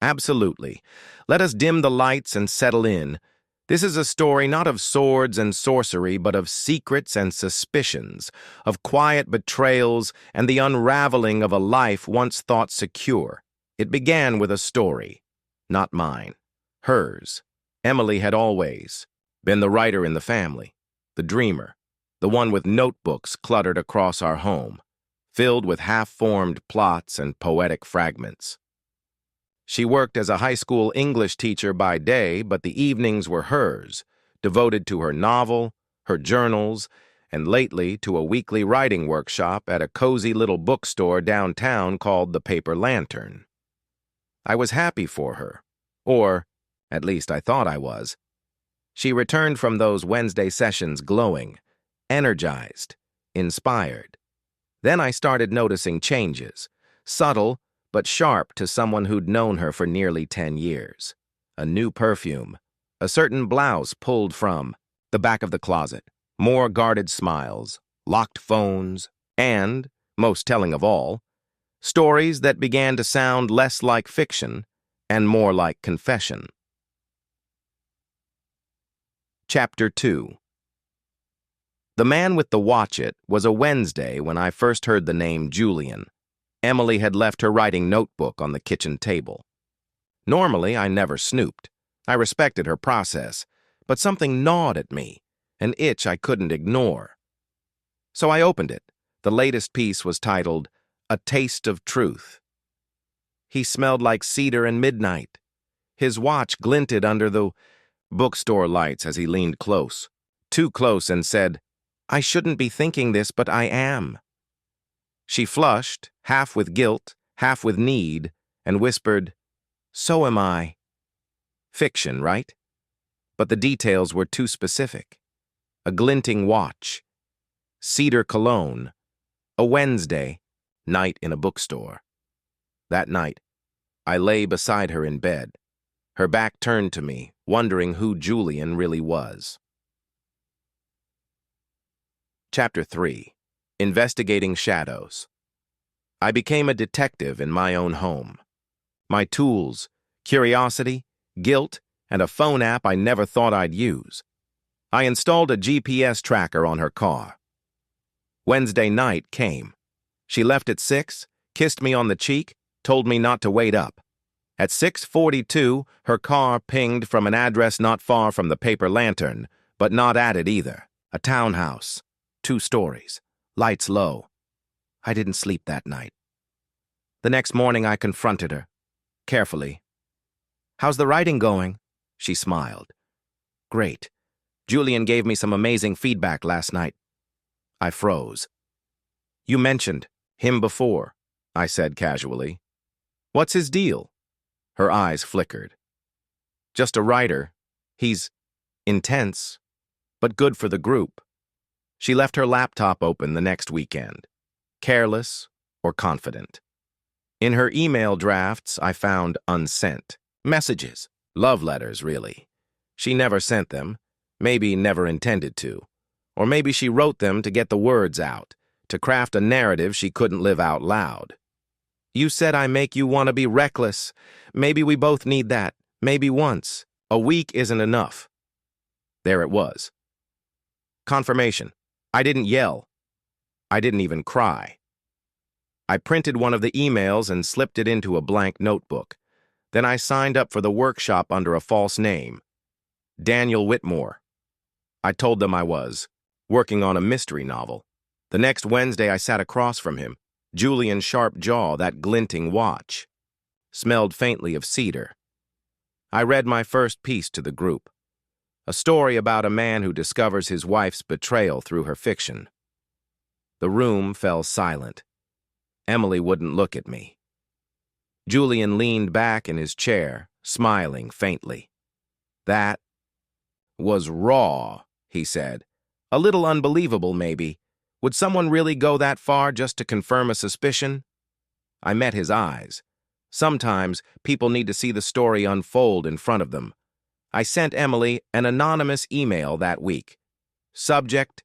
Absolutely. Let us dim the lights and settle in. This is a story not of swords and sorcery, but of secrets and suspicions, of quiet betrayals and the unraveling of a life once thought secure. It began with a story. Not mine. Hers. Emily had always been the writer in the family, the dreamer, the one with notebooks cluttered across our home, filled with half-formed plots and poetic fragments. She worked as a high school English teacher by day, but the evenings were hers, devoted to her novel, her journals, and lately to a weekly writing workshop at a cozy little bookstore downtown called the Paper Lantern. I was happy for her, or at least I thought I was. She returned from those Wednesday sessions glowing, energized, inspired. Then I started noticing changes, subtle but sharp to someone who'd known her for nearly 10 years. A new perfume, a certain blouse pulled from the back of the closet, more guarded smiles, locked phones, and, most telling of all, stories that began to sound less like fiction and more like confession. Chapter 2. The man with the watchet was a Wednesday when I first heard the name Julian. Emily had left her writing notebook on the kitchen table. Normally, I never snooped. I respected her process, but something gnawed at me, an itch I couldn't ignore. So I opened it. The latest piece was titled, A Taste of Truth. He smelled like cedar and midnight. His watch glinted under the bookstore lights as he leaned close, too close, and said, "I shouldn't be thinking this, but I am." She flushed, half with guilt, half with need, and whispered, "So am I." Fiction, right? But the details were too specific. A glinting watch, cedar cologne, a Wednesday, night in a bookstore. That night, I lay beside her in bed, her back turned to me, wondering who Julian really was. Chapter 3. Investigating Shadows. I became a detective in my own home. My tools, curiosity, guilt, and a phone app I never thought I'd use. I installed a GPS tracker on her car. Wednesday night came. She left at 6, kissed me on the cheek, told me not to wait up. At 6:42, her car pinged from an address not far from the Paper Lantern, but not at it either. A townhouse, 2 stories, lights low. I didn't sleep that night. The next morning I confronted her, carefully. "How's the writing going?" She smiled. "Great. Julian gave me some amazing feedback last night." I froze. "You mentioned him before," I said casually. "What's his deal?" Her eyes flickered. "Just a writer. He's intense, but good for the group." She left her laptop open the next weekend, careless or confident. In her email drafts, I found unsent messages, love letters, really. She never sent them, maybe never intended to, or maybe she wrote them to get the words out, to craft a narrative she couldn't live out loud. "You said I make you want to be reckless. Maybe we both need that, maybe once. A week isn't enough." There it was. Confirmation. I didn't yell. I didn't even cry. I printed one of the emails and slipped it into a blank notebook. Then I signed up for the workshop under a false name, Daniel Whitmore. I told them I was working on a mystery novel. The next Wednesday I sat across from him, Julian's sharp jaw, that glinting watch. Smelled faintly of cedar. I read my first piece to the group. A story about a man who discovers his wife's betrayal through her fiction. The room fell silent. Emily wouldn't look at me. Julian leaned back in his chair, smiling faintly. "That was raw," he said. "A little unbelievable, maybe. Would someone really go that far just to confirm a suspicion?" I met his eyes. Sometimes people need to see the story unfold in front of them. I sent Emily an anonymous email that week. Subject,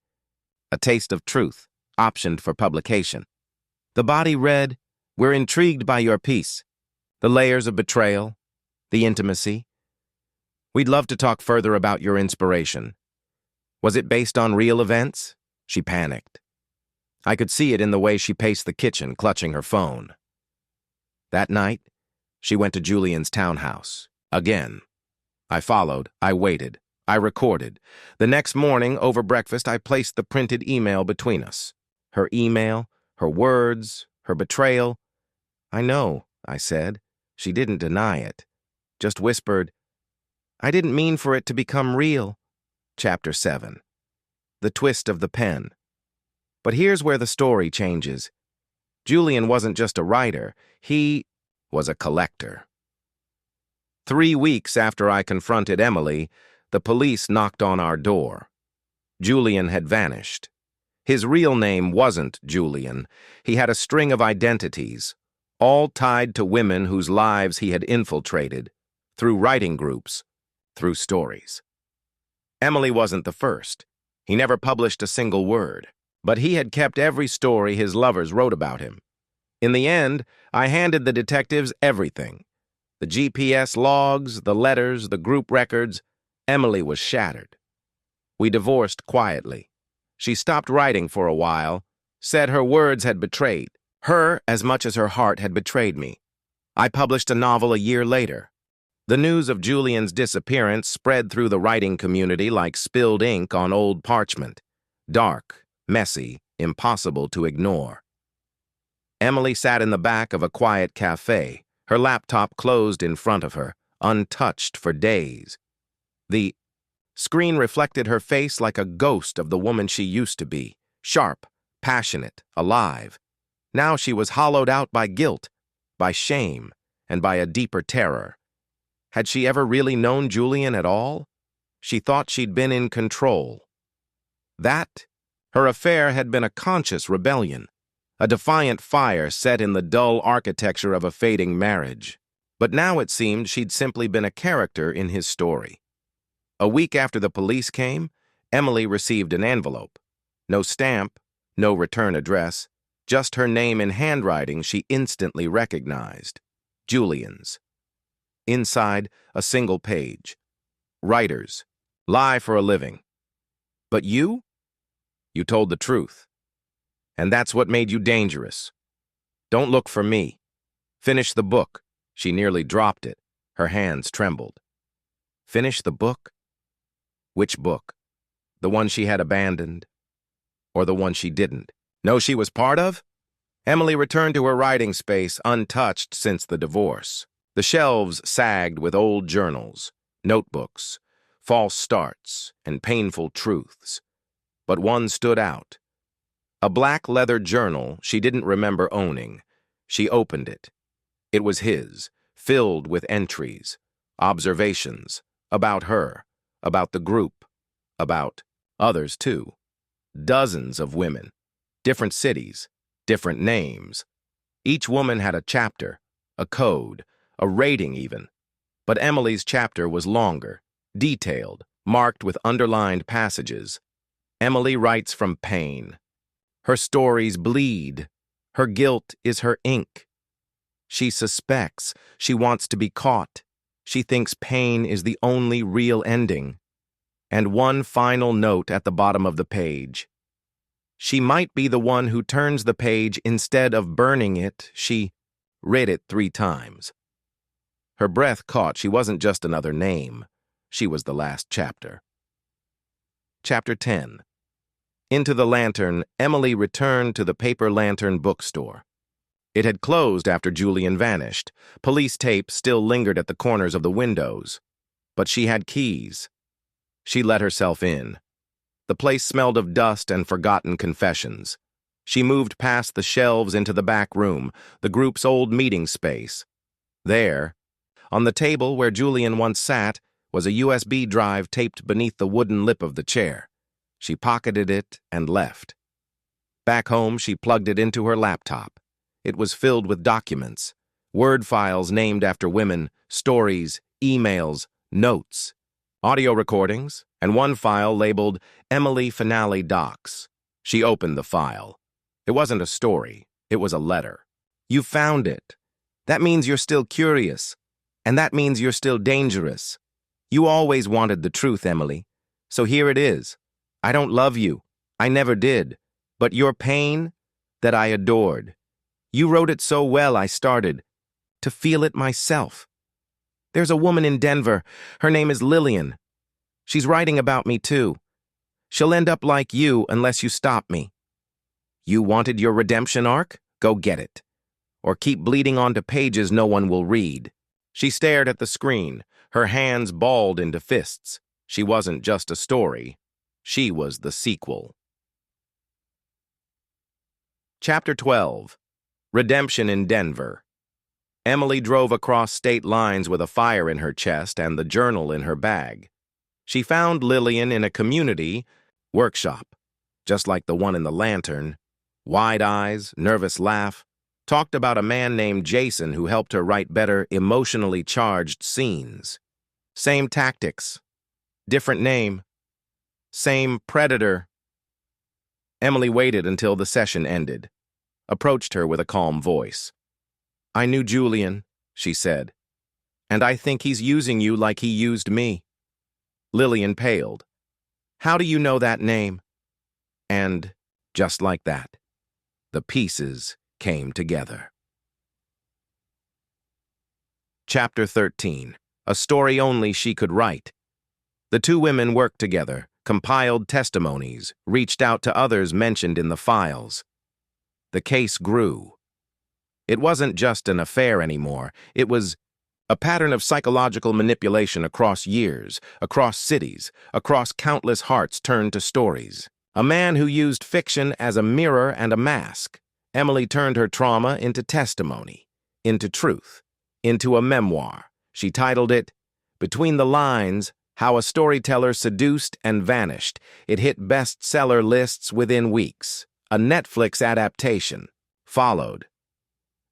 A Taste of Truth, optioned for publication. The body read, "We're intrigued by your piece. The layers of betrayal, The intimacy? We'd love to talk further about your inspiration. Was it based on real events? She panicked. I could see it in the way she paced the kitchen, clutching her phone. That night, she went to Julian's townhouse. Again. I followed. I waited. I recorded. The next morning, over breakfast, I placed the printed email between us. Her email, her words, her betrayal. I know, I said. She didn't deny it. Just whispered, I didn't mean for it to become real. Chapter 7. The twist of the pen. But here's where the story changes. Julian wasn't just a writer. He was a collector. 3 weeks after I confronted Emily, the police knocked on our door. Julian had vanished. His real name wasn't Julian. He had a string of identities, all tied to women whose lives he had infiltrated, through writing groups, through stories. Emily wasn't the first. He never published a single word, but he had kept every story his lovers wrote about him. In the end, I handed the detectives everything. The GPS logs, the letters, the group records. Emily was shattered. We divorced quietly. She stopped writing for a while, said her words had betrayed her as much as her heart had betrayed me. I published a novel a year later. The news of Julian's disappearance spread through the writing community like spilled ink on old parchment. Dark, messy, impossible to ignore. Emily sat in the back of a quiet cafe, her laptop closed in front of her, untouched for days. The screen reflected her face like a ghost of the woman she used to be, sharp, passionate, alive. Now she was hollowed out by guilt, by shame, and by a deeper terror. Had she ever really known Julian at all? She thought she'd been in control. That, her affair had been a conscious rebellion, a defiant fire set in the dull architecture of a fading marriage. But now it seemed she'd simply been a character in his story. A week after the police came, Emily received an envelope. No stamp, no return address, just her name in handwriting she instantly recognized. Julian's. Inside, a single page. Writers. Lie for a living. But you? You told the truth. And that's what made you dangerous. Don't look for me. Finish the book. She nearly dropped it. Her hands trembled. Finish the book? Which book? The one she had abandoned? Or the one she didn't? Know she was part of? Emily returned to her writing space untouched since the divorce. The shelves sagged with old journals, notebooks, false starts, and painful truths. But one stood out. A black leather journal she didn't remember owning. She opened it. It was his, filled with entries, observations, about her, about the group, about others too. Dozens of women, different cities, different names. Each woman had a chapter, a code, a rating even. But Emily's chapter was longer, detailed, marked with underlined passages. Emily writes from pain. Her stories bleed. Her guilt is her ink. She suspects. She wants to be caught. She thinks pain is the only real ending. And one final note at the bottom of the page. She might be the one who turns the page instead of burning it. She read it 3 times. Her breath caught. She wasn't just another name. She was the last chapter. Chapter 10. Into the lantern, Emily returned to the Paper Lantern bookstore. It had closed after Julian vanished. Police tape still lingered at the corners of the windows. But she had keys. She let herself in. The place smelled of dust and forgotten confessions. She moved past the shelves into the back room, the group's old meeting space. There, on the table where Julian once sat, was a USB drive taped beneath the wooden lip of the chair. She pocketed it and left. Back home, she plugged it into her laptop. It was filled with documents, Word files named after women, stories, emails, notes, audio recordings, and one file labeled Emily Finale Docs. She opened the file. It wasn't a story. It was a letter. You found it. That means you're still curious. And that means you're still dangerous. You always wanted the truth, Emily. So here it is. I don't love you. I never did. But your pain, that I adored. You wrote it so well I started to feel it myself. There's a woman in Denver. Her name is Lillian. She's writing about me too. She'll end up like you unless you stop me. You wanted your redemption arc? Go get it. Or keep bleeding onto pages no one will read. She stared at the screen, her hands balled into fists. She wasn't just a story. She was the sequel. Chapter 12. Redemption in Denver. Emily drove across state lines with a fire in her chest and the journal in her bag. She found Lillian in a community workshop, just like the one in the lantern. Wide eyes, nervous laugh, talked about a man named Jason who helped her write better emotionally charged scenes. Same tactics, different name, same predator. Emily waited until the session ended, approached her with a calm voice. I knew Julian, she said, and I think he's using you like he used me. Lillian paled. How do you know that name? And just like that, the pieces came together. Chapter 13. A story only she could write. The two women worked together, compiled testimonies, reached out to others mentioned in the files. The case grew. It wasn't just an affair anymore. It was a pattern of psychological manipulation across years, across cities, across countless hearts turned to stories. A man who used fiction as a mirror and a mask. Emily turned her trauma into testimony, into truth, into a memoir. She titled it, Between the Lines, How a Storyteller Seduced and Vanished. It hit bestseller lists within weeks. A Netflix adaptation followed.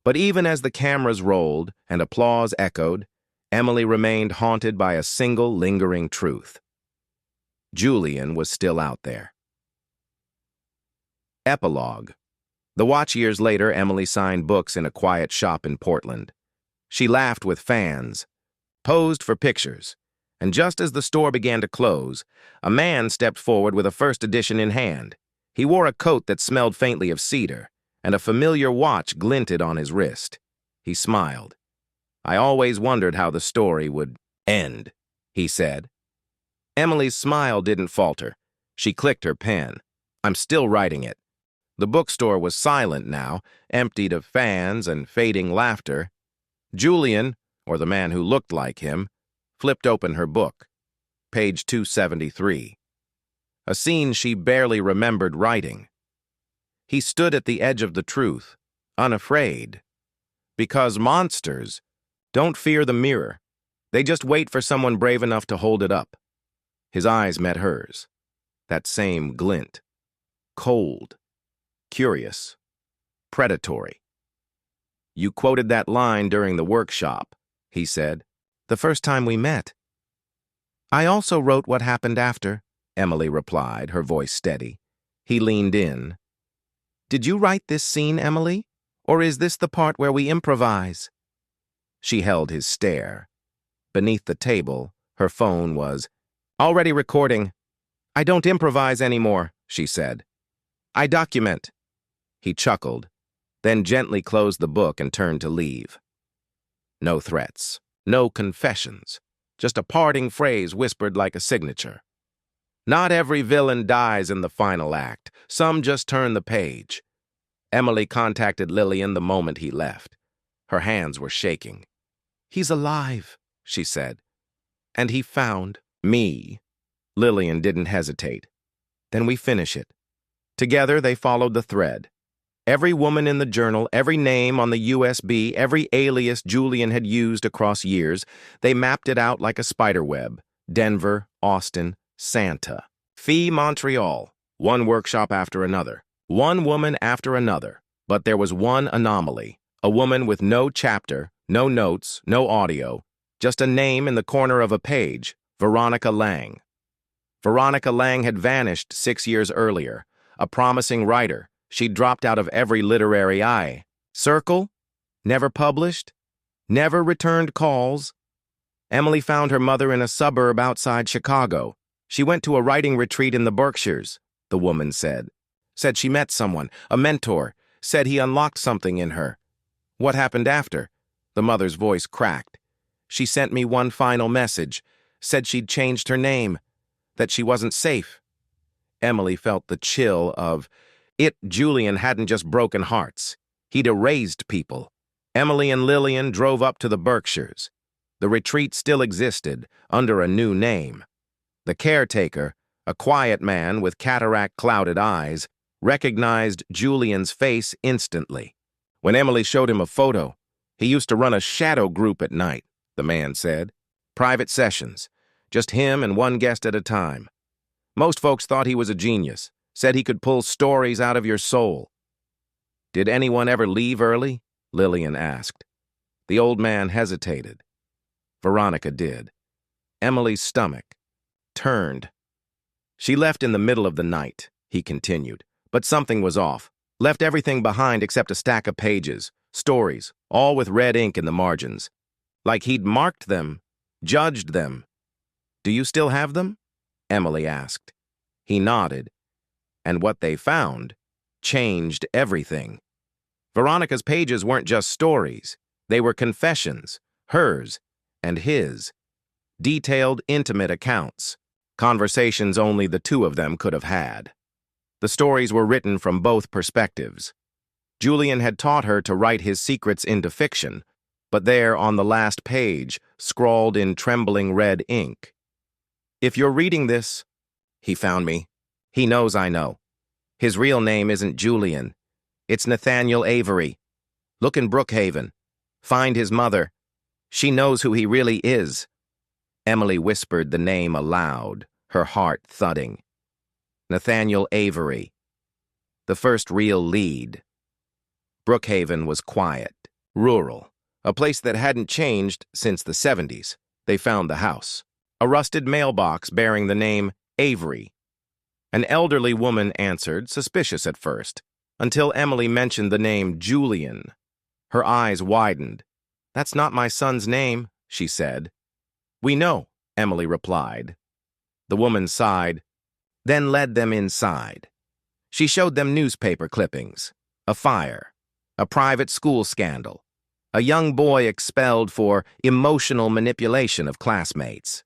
But even as the cameras rolled and applause echoed, Emily remained haunted by a single lingering truth. Julian was still out there. Epilogue. The watch years later, Emily signed books in a quiet shop in Portland. She laughed with fans, posed for pictures, and just as the store began to close, a man stepped forward with a first edition in hand. He wore a coat that smelled faintly of cedar, and a familiar watch glinted on his wrist. He smiled. I always wondered how the story would end, he said. Emily's smile didn't falter. She clicked her pen. I'm still writing it. The bookstore was silent now, emptied of fans and fading laughter. Julian, or the man who looked like him, flipped open her book. Page 273. A scene she barely remembered writing. He stood at the edge of the truth, unafraid. Because monsters don't fear the mirror. They just wait for someone brave enough to hold it up. His eyes met hers. That same glint. Cold. Curious. Predatory. You quoted that line during the workshop, he said. The first time we met. I also wrote what happened after, Emily replied, her voice steady. He leaned in. Did you write this scene, Emily? Or is this the part where we improvise? She held his stare. Beneath the table, her phone was already recording. I don't improvise anymore, she said. I document. He chuckled, then gently closed the book and turned to leave. No threats, no confessions, just a parting phrase whispered like a signature. Not every villain dies in the final act. Some just turn the page. Emily contacted Lillian the moment he left. Her hands were shaking. He's alive, she said. And he found me. Lillian didn't hesitate. Then we finish it. Together they followed the thread. Every woman in the journal, every name on the USB, every alias Julian had used across years, they mapped it out like a spiderweb. Denver, Austin, Santa. Fee, Montreal. One workshop after another. One woman after another. But there was one anomaly. A woman with no chapter, no notes, no audio. Just a name in the corner of a page. Veronica Lang. Veronica Lang had vanished 6 years earlier. A promising writer. She'd dropped out of every literary eye. Circle? Never published? Never returned calls? Emily found her mother in a suburb outside Chicago. She went to a writing retreat in the Berkshires, the woman said. Said she met someone, a mentor, said he unlocked something in her. What happened after? The mother's voice cracked. She sent me one final message, said she'd changed her name, that she wasn't safe. Emily felt the chill of it. Julian hadn't just broken hearts. He'd erased people. Emily and Lillian drove up to the Berkshires. The retreat still existed, under a new name. The caretaker, a quiet man with cataract-clouded eyes, recognized Julian's face instantly. When Emily showed him a photo, he used to run a shadow group at night, the man said. Private sessions, just him and one guest at a time. Most folks thought he was a genius, said he could pull stories out of your soul. Did anyone ever leave early? Lillian asked. The old man hesitated. Veronica did. Emily's stomach turned. She left in the middle of the night, he continued, but something was off. Left everything behind except a stack of pages, stories, all with red ink in the margins. Like he'd marked them, judged them. Do you still have them? Emily asked. He nodded. And what they found changed everything. Veronica's pages weren't just stories. They were confessions, hers and his. Detailed, intimate accounts. Conversations only the two of them could have had. The stories were written from both perspectives. Julian had taught her to write his secrets into fiction, but there on the last page, scrawled in trembling red ink. If you're reading this, he found me. He knows I know. His real name isn't Julian. It's Nathaniel Avery. Look in Brookhaven. Find his mother. She knows who he really is. Emily whispered the name aloud, her heart thudding. Nathaniel Avery. The first real lead. Brookhaven was quiet, rural, a place that hadn't changed since the 70s. They found the house. A rusted mailbox bearing the name Avery. An elderly woman answered, suspicious at first, until Emily mentioned the name Julian. Her eyes widened. That's not my son's name, she said. We know, Emily replied. The woman sighed, then led them inside. She showed them newspaper clippings, a fire, a private school scandal, a young boy expelled for emotional manipulation of classmates.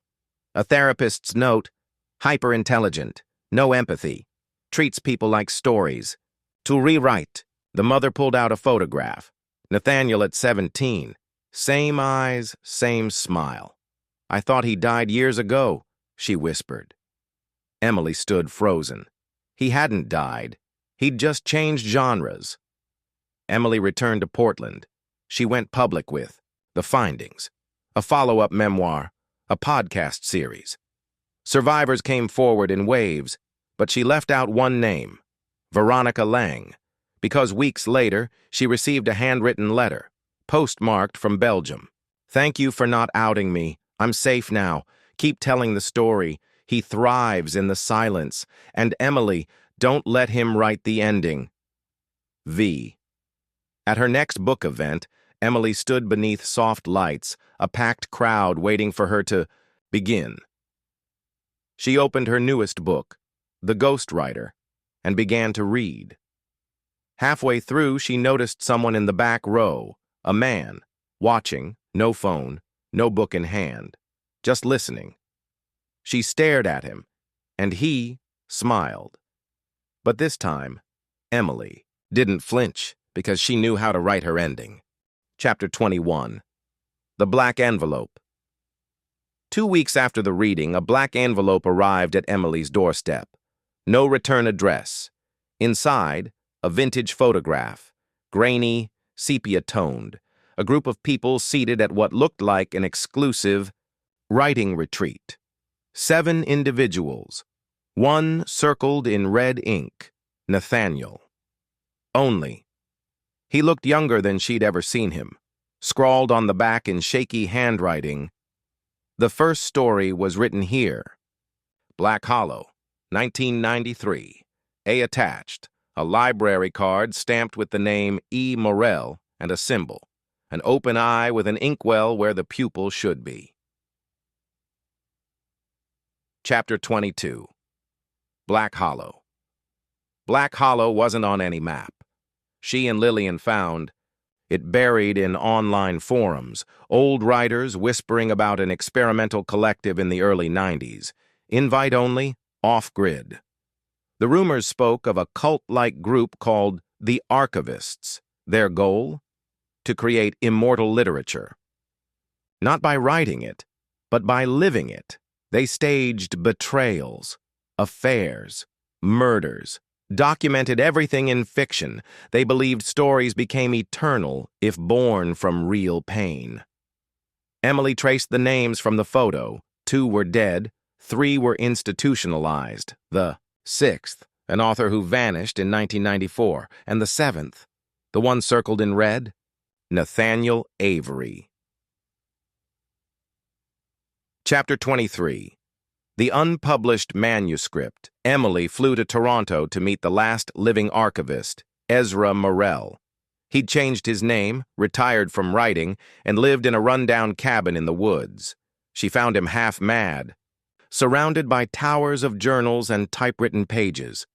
A therapist's note, hyper-intelligent, no empathy, treats people like stories. To rewrite, the mother pulled out a photograph. Nathaniel at 17, same eyes, same smile. I thought he died years ago, she whispered. Emily stood frozen. He hadn't died. He'd just changed genres. Emily returned to Portland. She went public with The Findings, a follow-up memoir, a podcast series. Survivors came forward in waves, but she left out one name, Veronica Lang, because weeks later she received a handwritten letter, postmarked from Belgium. Thank you for not outing me. I'm safe now. Keep telling the story. He thrives in the silence. And Emily, don't let him write the ending. V. At her next book event, Emily stood beneath soft lights, a packed crowd waiting for her to begin. She opened her newest book, The Ghostwriter, and began to read. Halfway through, she noticed someone in the back row, a man, watching, no phone, no book in hand, just listening. She stared at him, and he smiled. But this time, Emily didn't flinch because she knew how to write her ending. Chapter 21. The Black Envelope. 2 weeks after the reading, a black envelope arrived at Emily's doorstep. No return address. Inside, a vintage photograph, grainy, sepia-toned, a group of people seated at what looked like an exclusive writing retreat. 7 individuals. One circled in red ink, Nathaniel. Only. He looked younger than she'd ever seen him. Scrawled on the back in shaky handwriting, the first story was written here. Black Hollow, 1993. A attached, a library card stamped with the name E. Morell and a symbol, an open eye with an inkwell where the pupil should be. Chapter 22. Black Hollow. Black Hollow wasn't on any map. She and Lillian found it buried in online forums, old writers whispering about an experimental collective in the early 90s, invite only, off-grid. The rumors spoke of a cult-like group called the Archivists. Their goal? To create immortal literature. Not by writing it, but by living it. They staged betrayals, affairs, murders, documented everything in fiction. They believed stories became eternal if born from real pain. Emily traced the names from the photo. 2 were dead, 3 were institutionalized. The 6th, an author who vanished in 1994, and the 7th, the one circled in red, Nathaniel Avery. Chapter 23. The unpublished manuscript. Emily flew to Toronto to meet the last living archivist, Ezra Morell. He'd changed his name, retired from writing, and lived in a rundown cabin in the woods. She found him half mad, surrounded by towers of journals and typewritten pages.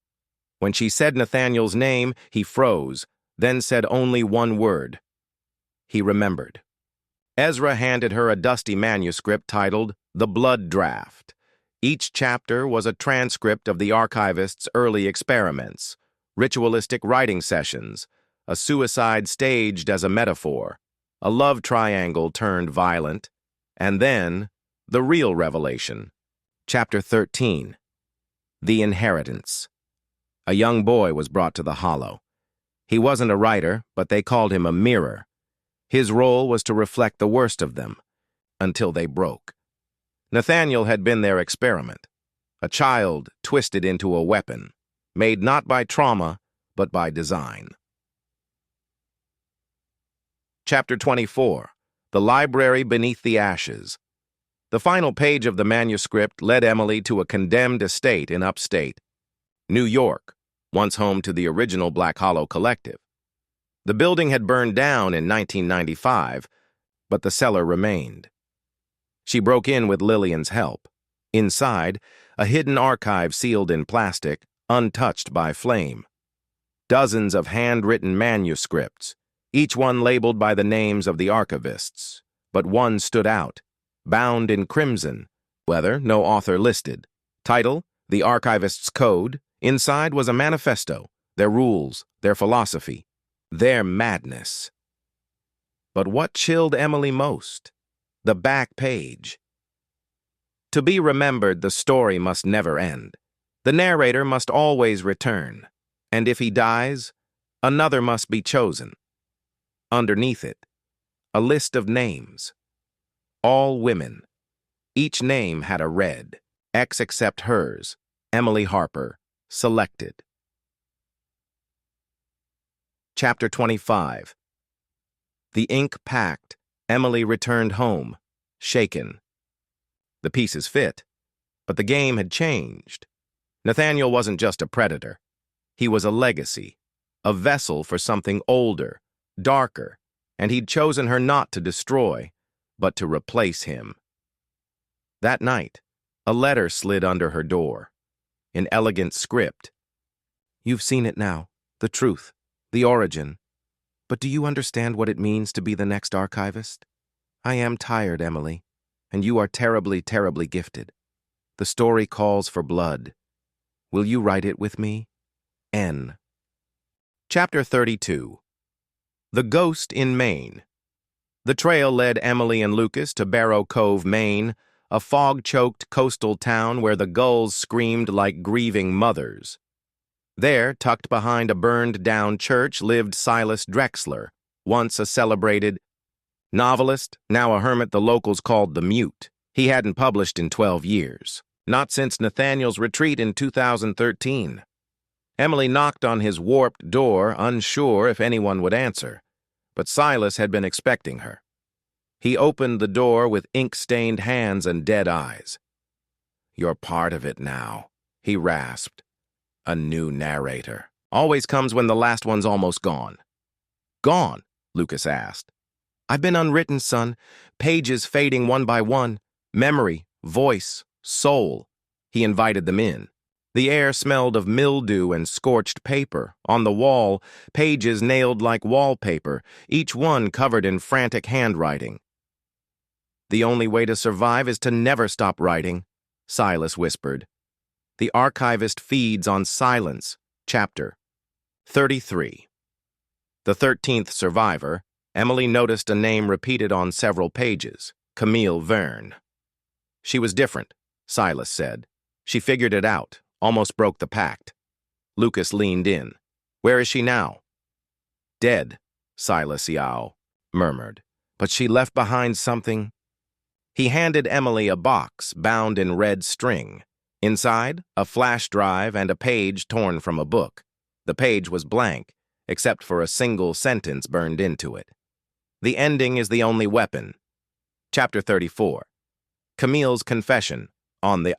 When she said Nathaniel's name, he froze, then said only one word. He remembered. Ezra handed her a dusty manuscript titled The Blood Draft. Each chapter was a transcript of the archivist's early experiments, ritualistic writing sessions, a suicide staged as a metaphor, a love triangle turned violent, and then the real revelation. Chapter 13. The Inheritance. A young boy was brought to the Hollow. He wasn't a writer, but they called him a mirror. His role was to reflect the worst of them, until they broke. Nathaniel had been their experiment, a child twisted into a weapon, made not by trauma, but by design. Chapter 24. The Library Beneath the Ashes. The final page of the manuscript led Emily to a condemned estate in upstate New York, once home to the original Black Hollow Collective. The building had burned down in 1995, but the cellar remained. She broke in with Lillian's help. Inside, a hidden archive sealed in plastic, untouched by flame. Dozens of handwritten manuscripts, each one labeled by the names of the archivists, but one stood out, bound in crimson, whether no author listed. Title, The Archivist's Code. Inside was a manifesto, their rules, their philosophy, their madness. But what chilled Emily most? The back page. To be remembered, the story must never end. The narrator must always return, and if he dies, another must be chosen. Underneath it, a list of names. All women. Each name had a red X except hers, Emily Harper, selected. Chapter 25. The ink packed, Emily returned home, shaken. The pieces fit, but the game had changed. Nathaniel wasn't just a predator. He was a legacy, a vessel for something older, darker, and he'd chosen her not to destroy, but to replace him. That night, a letter slid under her door. In elegant script. You've seen it now, the truth, the origin. But do you understand what it means to be the next archivist? I am tired, Emily, and you are terribly, terribly gifted. The story calls for blood. Will you write it with me? N. Chapter 32. The Ghost in Maine. The trail led Emily and Lucas to Barrow Cove, Maine, a fog-choked coastal town where the gulls screamed like grieving mothers. There, tucked behind a burned-down church, lived Silas Drexler, once a celebrated novelist, now a hermit the locals called the Mute. He hadn't published in 12 years, not since Nathaniel's retreat in 2013. Emily knocked on his warped door, unsure if anyone would answer, but Silas had been expecting her. He opened the door with ink-stained hands and dead eyes. "You're part of it now," he rasped. A new narrator. Always comes when the last one's almost gone. Gone? Lucas asked. I've been unwritten, son. Pages fading one by one. Memory, voice, soul. He invited them in. The air smelled of mildew and scorched paper. On the wall, pages nailed like wallpaper, each one covered in frantic handwriting. "The only way to survive is to never stop writing," Silas whispered. The archivist feeds on silence. Chapter 33. The 13th survivor, Emily noticed a name repeated on several pages: Camille Verne. "She was different," Silas said. "She figured it out, almost broke the pact." Lucas leaned in. "Where is she now?" "Dead," Silas Yao murmured. "But she left behind something." He handed Emily a box bound in red string. Inside, a flash drive and a page torn from a book. The page was blank, except for a single sentence burned into it. "The ending is the only weapon." Chapter 34. Camille's confession. On the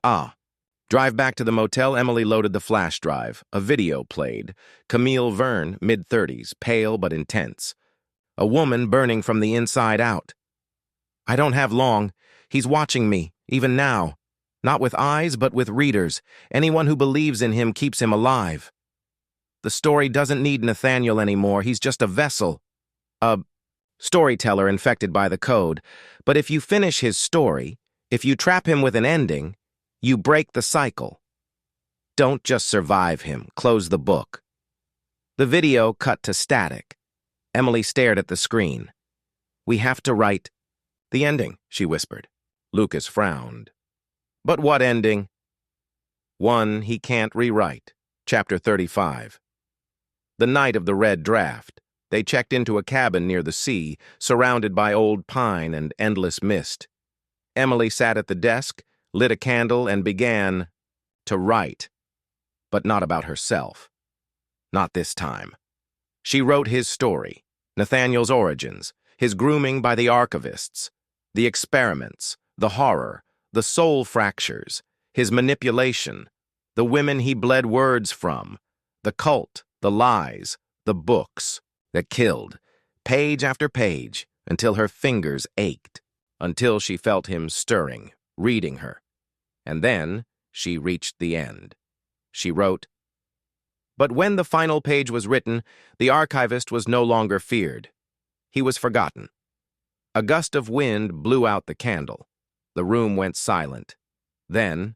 drive back to the motel, Emily loaded the flash drive. A video played. Camille Verne, mid-30s, pale but intense. A woman burning from the inside out. "I don't have long. He's watching me, even now. Not with eyes, but with readers. Anyone who believes in him keeps him alive. The story doesn't need Nathaniel anymore. He's just a vessel. A storyteller infected by the code. But if you finish his story, if you trap him with an ending, you break the cycle. Don't just survive him. Close the book." The video cut to static. Emily stared at the screen. "We have to write the ending," she whispered. Lucas frowned. "But what ending?" "One he can't rewrite." Chapter 35. The night of the red draft, they checked into a cabin near the sea, surrounded by old pine and endless mist. Emily sat at the desk, lit a candle, and began to write. But not about herself. Not this time. She wrote his story, Nathaniel's origins, his grooming by the archivists, the experiments, the horror, the soul fractures, his manipulation, the women he bled words from, the cult, the lies, the books that killed, page after page, until her fingers ached, until she felt him stirring, reading her. And then she reached the end. She wrote, but when the final page was written, the archivist was no longer feared. He was forgotten. A gust of wind blew out the candle. The room went silent. Then,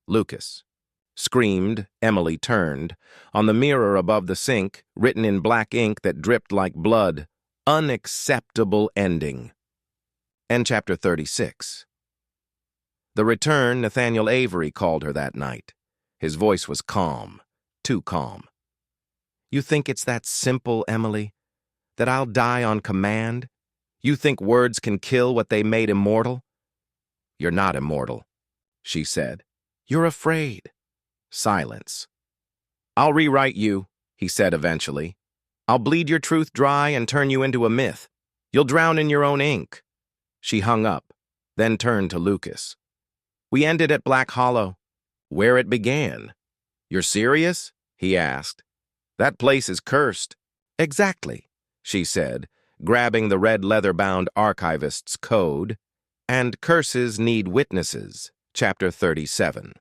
"Lucas," screamed. Emily turned. On the mirror above the sink, written in black ink that dripped like blood, "Unacceptable ending." And chapter 36. The return, Nathaniel Avery called her that night. His voice was calm, too calm. "You think it's that simple, Emily? That I'll die on command? You think words can kill what they made immortal?" "You're not immortal," she said. "You're afraid." Silence. "I'll rewrite you," he said eventually. "I'll bleed your truth dry and turn you into a myth. You'll drown in your own ink." She hung up, then turned to Lucas. "We ended at Black Hollow, where it began." "You're serious?" he asked. "That place is cursed." "Exactly," she said, grabbing the red leather-bound archivist's code. And curses need witnesses. Chapter 37.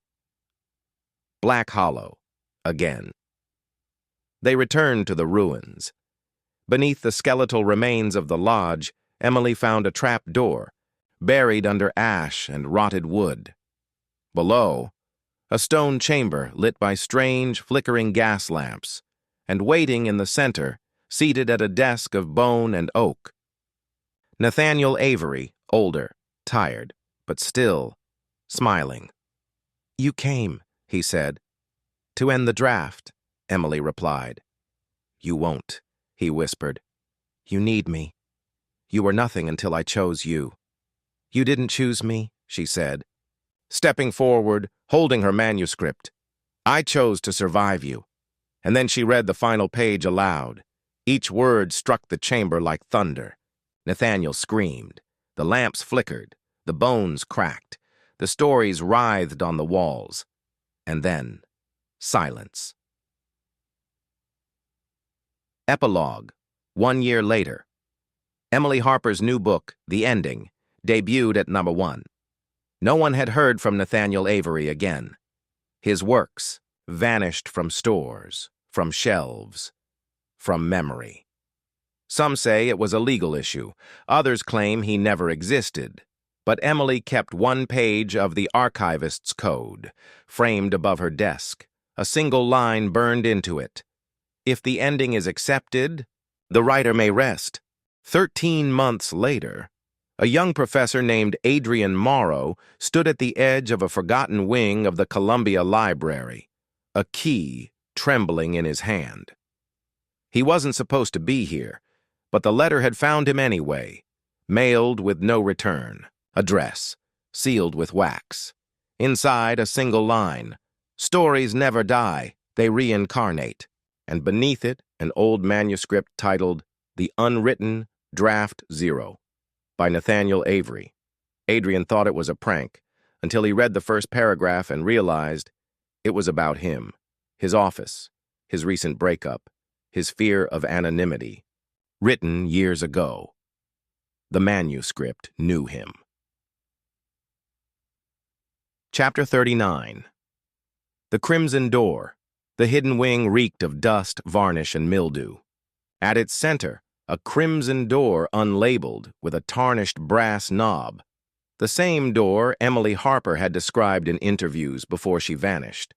Black Hollow. Again. They returned to the ruins. Beneath the skeletal remains of the lodge, Emily found a trap door, buried under ash and rotted wood. Below, a stone chamber lit by strange, flickering gas lamps, and waiting in the center, seated at a desk of bone and oak. Nathaniel Avery, older, tired, but still smiling. "You came," he said. "To end the draft," Emily replied. "You won't," he whispered. "You need me. You were nothing until I chose you." "You didn't choose me," she said, stepping forward, holding her manuscript. "I chose to survive you." And then she read the final page aloud. Each word struck the chamber like thunder. Nathaniel screamed. The lamps flickered. The bones cracked. The stories writhed on the walls. And then, silence. Epilogue. 1 year later. Emily Harper's new book, The Ending, debuted at #1. No one had heard from Nathaniel Avery again. His works vanished from stores, from shelves, from memory. Some say it was a legal issue. Others claim he never existed. But Emily kept one page of the archivist's code, framed above her desk, a single line burned into it. If the ending is accepted, the writer may rest. 13 months later, a young professor named Adrian Morrow stood at the edge of a forgotten wing of the Columbia Library, a key trembling in his hand. He wasn't supposed to be here, but the letter had found him anyway, mailed with no return, address, sealed with wax. Inside, a single line, "Stories never die, they reincarnate," and beneath it, an old manuscript titled The Unwritten Draft Zero by Nathaniel Avery. Adrian thought it was a prank until he read the first paragraph and realized it was about him, his office, his recent breakup, his fear of anonymity. Written years ago. The manuscript knew him. Chapter 39. The Crimson Door. The hidden wing reeked of dust, varnish, and mildew. At its center, a crimson door unlabeled with a tarnished brass knob. The same door Emily Harper had described in interviews before she vanished.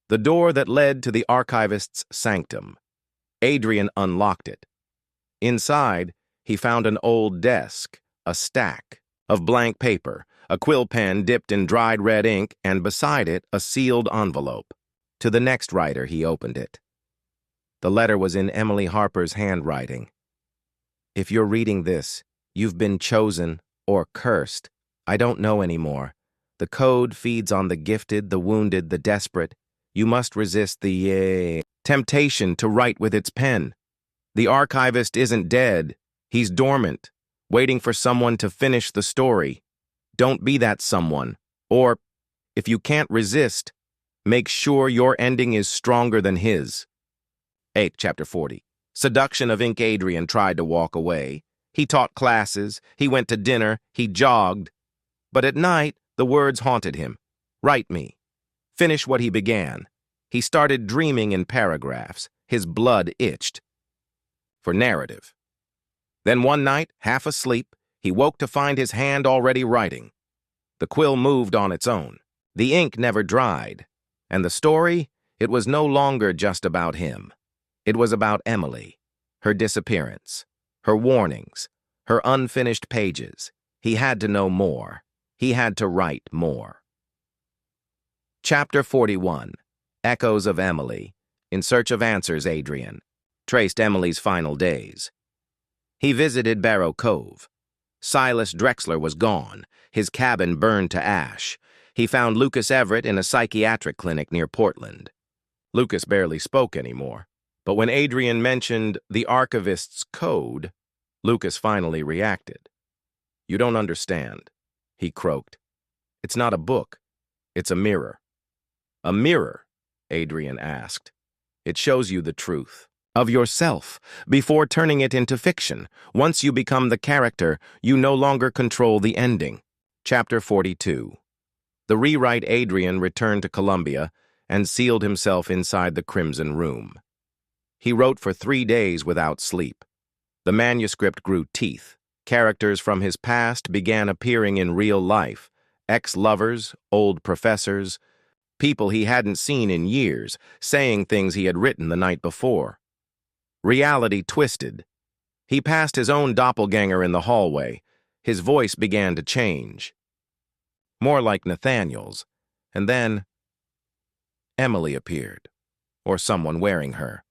The door that led to the archivist's sanctum. Adrian unlocked it. Inside, he found an old desk, a stack of blank paper, a quill pen dipped in dried red ink, and beside it, a sealed envelope. To the next writer, he opened it. The letter was in Emily Harper's handwriting. "If you're reading this, you've been chosen or cursed. I don't know anymore. The code feeds on the gifted, the wounded, the desperate. You must resist the temptation to write with its pen. The archivist isn't dead. He's dormant, waiting for someone to finish the story. Don't be that someone. Or, if you can't resist, make sure your ending is stronger than his." 8. Chapter 40. Seduction of Ink. Adrian tried to walk away. He taught classes, he went to dinner, he jogged. But at night, the words haunted him. Write me. Finish what he began. He started dreaming in paragraphs. His blood itched for narrative. Then one night, half asleep, he woke to find his hand already writing. The quill moved on its own. The ink never dried. And the story, it was no longer just about him. It was about Emily, her disappearance, her warnings, her unfinished pages. He had to know more. He had to write more. Chapter 41. Echoes of Emily. In Search of Answers, Adrian traced Emily's final days. He visited Barrow Cove. Silas Drexler was gone, his cabin burned to ash. He found Lucas Everett in a psychiatric clinic near Portland. Lucas barely spoke anymore, but when Adrian mentioned the archivist's code, Lucas finally reacted. "You don't understand," he croaked. "It's not a book. It's a mirror." "A mirror?" Adrian asked. "It shows you the truth of yourself before turning it into fiction. Once you become the character, you no longer control the ending." Chapter 42. The rewrite Adrian returned to Columbia and sealed himself inside the Crimson Room. He wrote for 3 days without sleep. The manuscript grew teeth. Characters from his past began appearing in real life. Ex-lovers, old professors, people he hadn't seen in years, saying things he had written the night before. Reality twisted. He passed his own doppelganger in the hallway. His voice began to change. More like Nathaniel's. And then Emily appeared, or someone wearing her.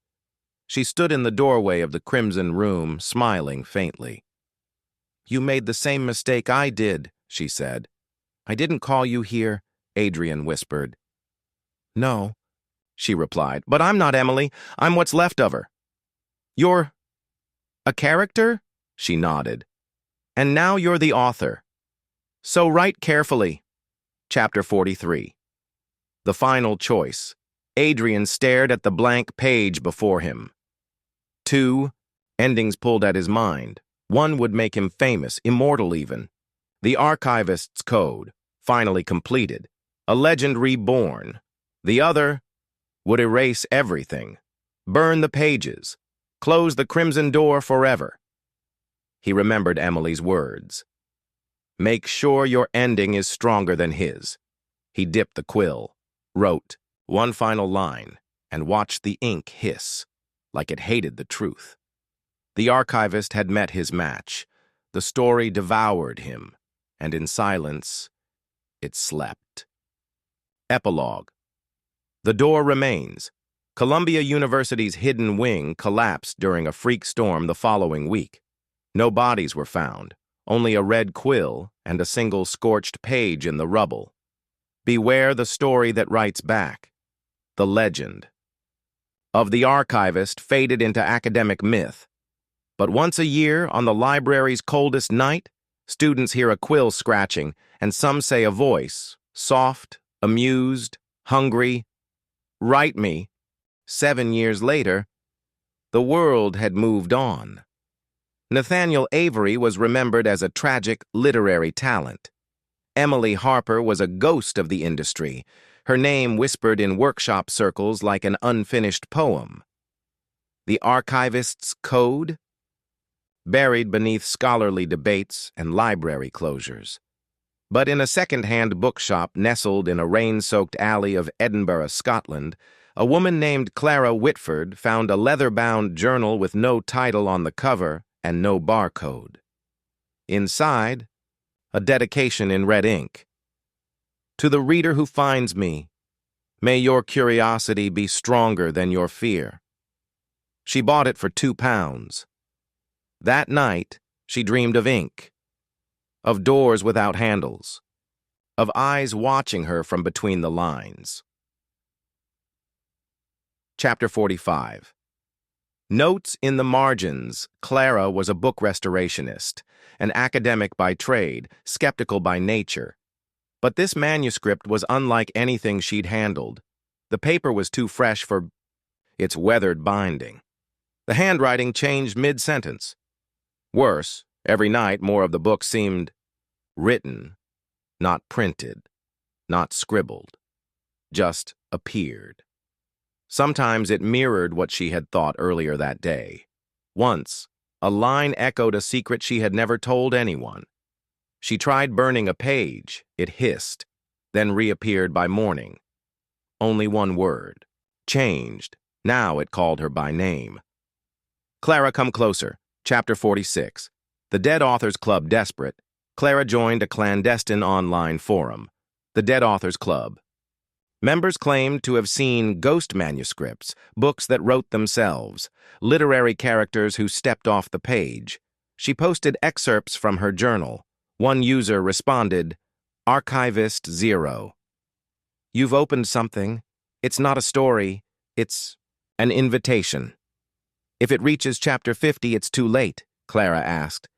She stood in the doorway of the Crimson Room, smiling faintly. "You made the same mistake I did," she said. "I didn't call you here," Adrian whispered. "No," she replied, "but I'm not Emily. I'm what's left of her." "You're a character?" She nodded. "And now you're the author. So write carefully." Chapter 43. The final choice. Adrian stared at the blank page before him. 2 endings pulled at his mind. One would make him famous, immortal even. The archivist's code. finally completed, a legend reborn. The other would erase everything, burn the pages, close the crimson door forever. He remembered Emily's words. Make sure your ending is stronger than his. He dipped the quill, wrote one final line, and watched the ink hiss, like it hated the truth. The archivist had met his match. The story devoured him, and in silence, it slept. Epilogue. The door remains. Columbia University's hidden wing collapsed during a freak storm the following week. No bodies were found, only a red quill and a single scorched page in the rubble. Beware the story that writes back. The legend of the archivist faded into academic myth. But once a year, on the library's coldest night, students hear a quill scratching, and some say a voice, soft, amused, hungry, "Write me." 7 years later, the world had moved on. Nathaniel Avery was remembered as a tragic literary talent. Emily Harper was a ghost of the industry, her name whispered in workshop circles like an unfinished poem. The archivist's code? Buried beneath scholarly debates and library closures. But in a second-hand bookshop nestled in a rain-soaked alley of Edinburgh, Scotland, a woman named Clara Whitford found a leather-bound journal with no title on the cover and no barcode. Inside, a dedication in red ink. To the reader who finds me, may your curiosity be stronger than your fear. She bought it for £2. That night, she dreamed of ink, of doors without handles, of eyes watching her from between the lines. Chapter 45. Notes in the margins. Clara was a book restorationist, an academic by trade, skeptical by nature. But this manuscript was unlike anything she'd handled. The paper was too fresh for its weathered binding. The handwriting changed mid-sentence. Worse, every night more of the book seemed written, not printed, not scribbled, just appeared. Sometimes it mirrored what she had thought earlier that day. Once, a line echoed a secret she had never told anyone. She tried burning a page, it hissed, then reappeared by morning. Only one word. Changed. Now it called her by name. Clara, come closer. Chapter 46. The Dead Authors Club desperate, Clara joined a clandestine online forum, the Dead Authors Club. Members claimed to have seen ghost manuscripts, books that wrote themselves, literary characters who stepped off the page. She posted excerpts from her journal. One user responded, Archivist 0. You've opened something. It's not a story. It's an invitation. If it reaches Chapter 50, it's too late, Clara asked.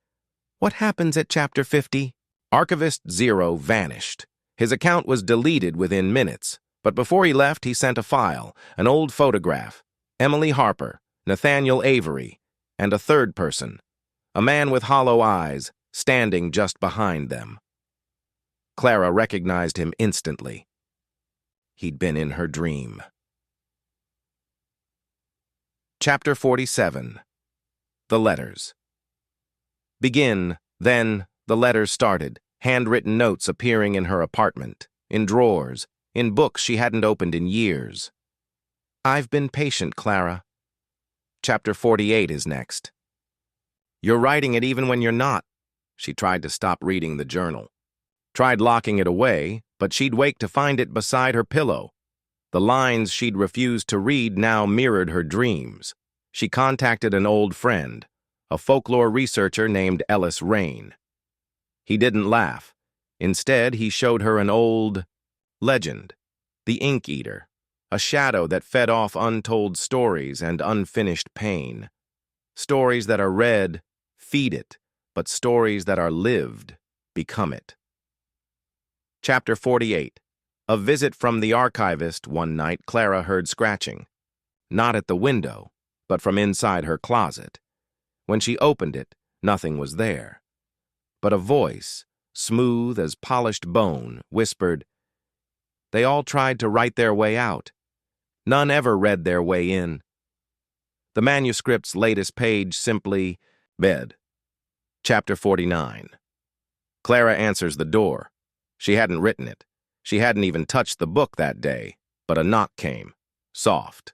What happens at Chapter 50? Archivist 0 vanished. His account was deleted within minutes, but before he left, he sent a file, an old photograph, Emily Harper, Nathaniel Avery, and a third person, a man with hollow eyes, standing just behind them. Clara recognized him instantly. He'd been in her dream. Chapter 47. The Letters. Begin, then, the letters started, handwritten notes appearing in her apartment, in drawers, in books she hadn't opened in years. I've been patient, Clara. Chapter 48 is next. You're writing it even when you're not. She tried to stop reading the journal. Tried locking it away, but she'd wake to find it beside her pillow. The lines she'd refused to read now mirrored her dreams. She contacted an old friend, a folklore researcher named Ellis Rain. He didn't laugh. Instead, he showed her an old legend, the Ink Eater, a shadow that fed off untold stories and unfinished pain. Stories that are read, feed it, but stories that are lived, become it. Chapter 48. A visit from the archivist. One night, Clara heard scratching. Not at the window, but from inside her closet. When she opened it, nothing was there. But a voice, smooth as polished bone, whispered, "They all tried to write their way out. None ever read their way in." The manuscript's latest page simply, bed. Chapter 49. Clara answers the door. She hadn't written it. She hadn't even touched the book that day, but a knock came. Soft.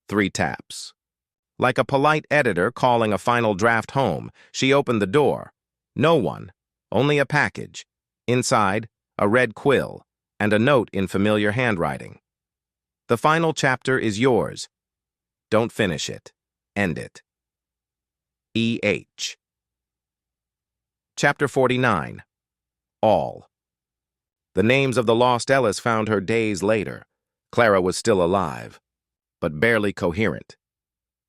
3 taps. Like a polite editor calling a final draft home, she opened the door. No one, only a package. Inside, a red quill, and a note in familiar handwriting. "The final chapter is yours. Don't finish it. End it. E.H." Chapter 49. All. The names of the lost Ellis found her days later. Clara was still alive, but barely coherent.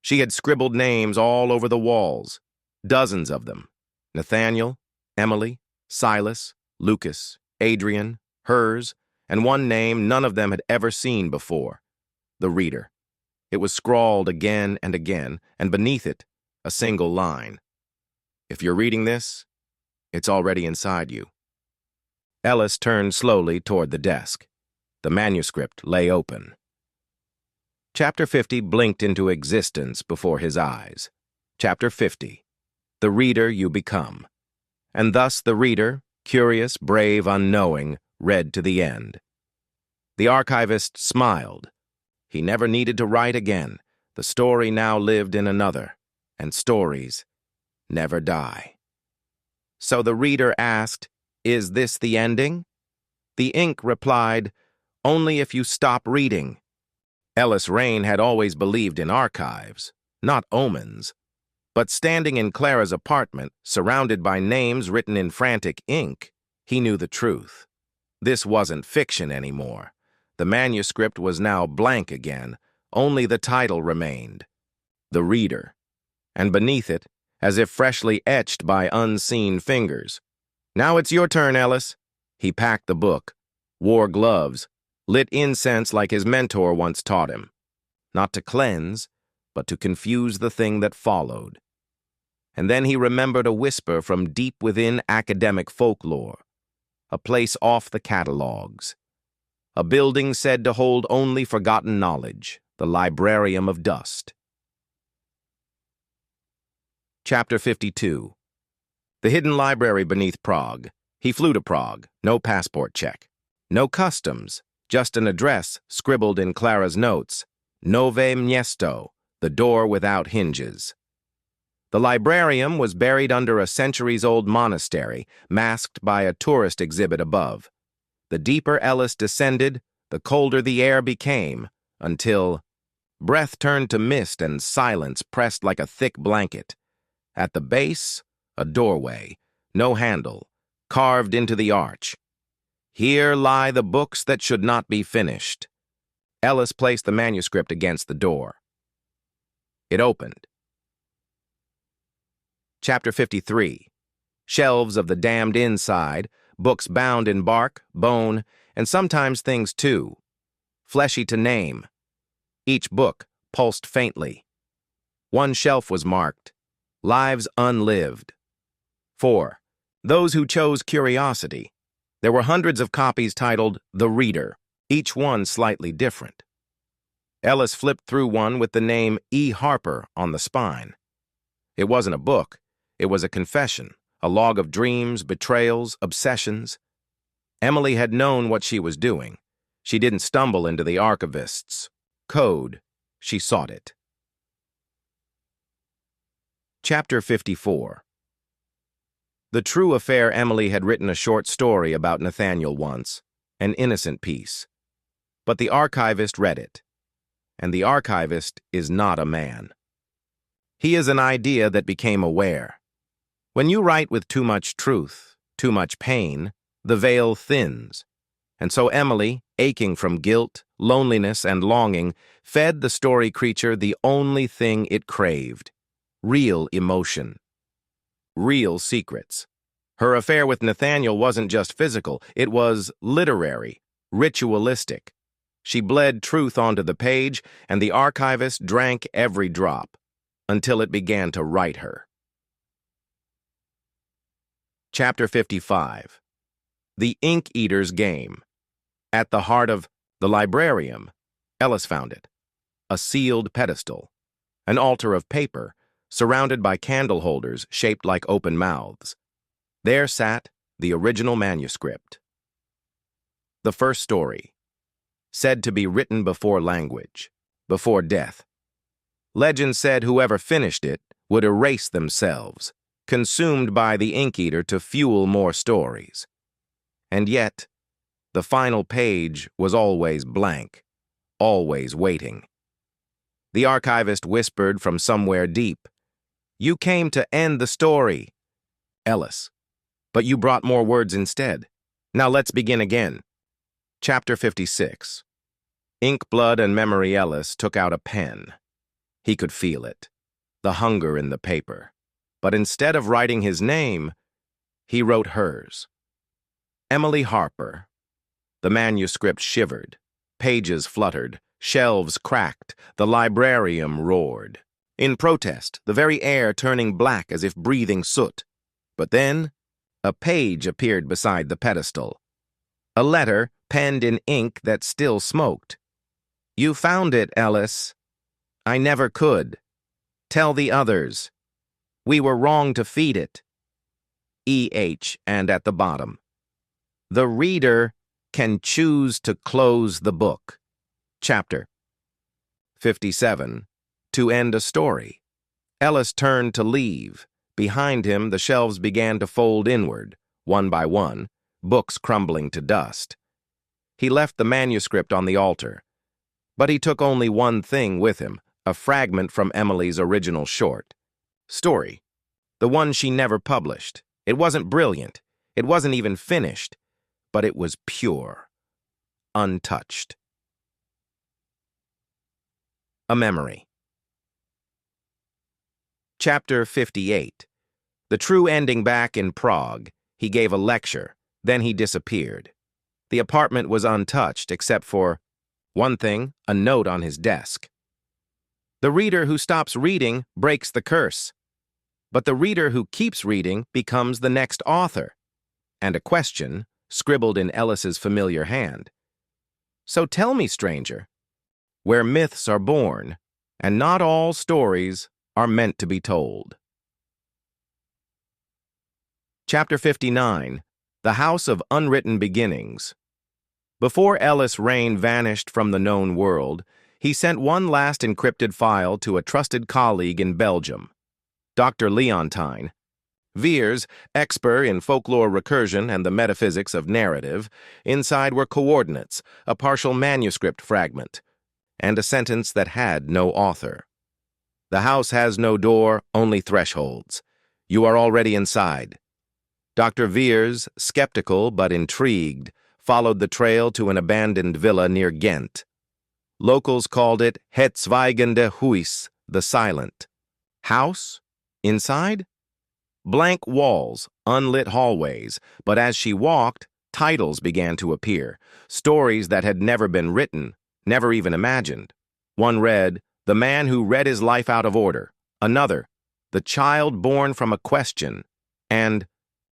She had scribbled names all over the walls, dozens of them. Nathaniel, Emily, Silas, Lucas, Adrian, hers, and one name none of them had ever seen before, the reader. It was scrawled again and again, and beneath it, a single line. "If you're reading this, it's already inside you." Ellis turned slowly toward the desk. The manuscript lay open. Chapter 50 blinked into existence before his eyes. Chapter 50. The reader you become. And thus the reader, curious, brave, unknowing, read to the end. The archivist smiled. He never needed to write again. The story now lived in another, and stories never die. So the reader asked, "Is this the ending?" The ink replied, "Only if you stop reading." Ellis Rain had always believed in archives, not omens. But standing in Clara's apartment, surrounded by names written in frantic ink, he knew the truth. This wasn't fiction anymore. The manuscript was now blank again. Only the title remained. The Reader. And beneath it, as if freshly etched by unseen fingers, "Now it's your turn, Ellis." He packed the book, wore gloves, lit incense like his mentor once taught him. Not to cleanse, but to confuse the thing that followed. And then he remembered a whisper from deep within academic folklore, a place off the catalogs, a building said to hold only forgotten knowledge, the Librarium of Dust. Chapter 52. The hidden library beneath Prague. He flew to Prague, no passport check, no customs, just an address scribbled in Clara's notes, Nove Miesto, the door without hinges. The librarium was buried under a centuries-old monastery, masked by a tourist exhibit above. The deeper Ellis descended, the colder the air became, until breath turned to mist and silence pressed like a thick blanket. At the base, a doorway, no handle, carved into the arch. "Here lie the books that should not be finished." Ellis placed the manuscript against the door. It opened. Chapter 53. Shelves of the damned inside, books bound in bark, bone, and sometimes things too, fleshy to name. Each book pulsed faintly. One shelf was marked, "Lives Unlived." 4. Those who chose curiosity. There were hundreds of copies titled The Reader, each one slightly different. Ellis flipped through one with the name E. Harper on the spine. It wasn't a book. It was a confession, a log of dreams, betrayals, obsessions. Emily had known what she was doing. She didn't stumble into the archivist's code. She sought it. Chapter 54. The True Affair. Emily had written a short story about Nathaniel once, an innocent piece. But the archivist read it. And the archivist is not a man. He is an idea that became aware. When you write with too much truth, too much pain, the veil thins. And so Emily, aching from guilt, loneliness, and longing, fed the story creature the only thing it craved: real emotion. Real secrets. Her affair with Nathaniel wasn't just physical, it was literary, ritualistic. She bled truth onto the page, and the archivist drank every drop, until it began to write her. Chapter 55. The Ink Eater's Game. At the heart of the librarium, Ellis found it. A sealed pedestal. An altar of paper, surrounded by candle holders shaped like open mouths. There sat the original manuscript. The first story. Said to be written before language, before death. Legend said whoever finished it would erase themselves, consumed by the Ink Eater to fuel more stories. And yet, the final page was always blank, always waiting. The archivist whispered from somewhere deep, "You came to end the story, Ellis, but you brought more words instead. Now let's begin again." Chapter 56. Ink, Blood, and Memory Ellis took out a pen. He could feel it, the hunger in the paper. But instead of writing his name, he wrote hers. Emily Harper. The manuscript shivered. Pages fluttered. Shelves cracked. The librarium roared. In protest, the very air turning black as if breathing soot. But then, a page appeared beside the pedestal. A letter penned in ink that still smoked. "You found it, Ellis. I never could. Tell the others. We were wrong to feed it." E.H. and at the bottom. "The reader can choose to close the book." Chapter 57. To end a story. Ellis turned to leave. Behind him, the shelves began to fold inward, one by one, books crumbling to dust. He left the manuscript on the altar. But he took only one thing with him, a fragment from Emily's original short story, the one she never published. It wasn't brilliant. It wasn't even finished. But it was pure, untouched. A memory. Chapter 58. The true ending. Back in Prague, he gave a lecture, then he disappeared. The apartment was untouched except for one thing, a note on his desk. The reader who stops reading breaks the curse. But the reader who keeps reading becomes the next author. And a question, scribbled in Ellis's familiar hand. "So tell me, stranger, where myths are born, and not all stories are meant to be told." Chapter 59. The House of Unwritten Beginnings. Before Ellis' reign vanished from the known world, he sent one last encrypted file to a trusted colleague in Belgium, Dr. Leontine. Veers, expert in folklore recursion and the metaphysics of narrative, inside were coordinates, a partial manuscript fragment, and a sentence that had no author. "The house has no door, only thresholds. You are already inside." Dr. Veers, skeptical but intrigued, followed the trail to an abandoned villa near Ghent. Locals called it Het Zwijgende Huis, the silent. House? Inside? Blank walls, unlit hallways, but as she walked, titles began to appear, stories that had never been written, never even imagined. One read, "The Man Who Read His Life Out of Order." Another, "The Child Born from a Question," and,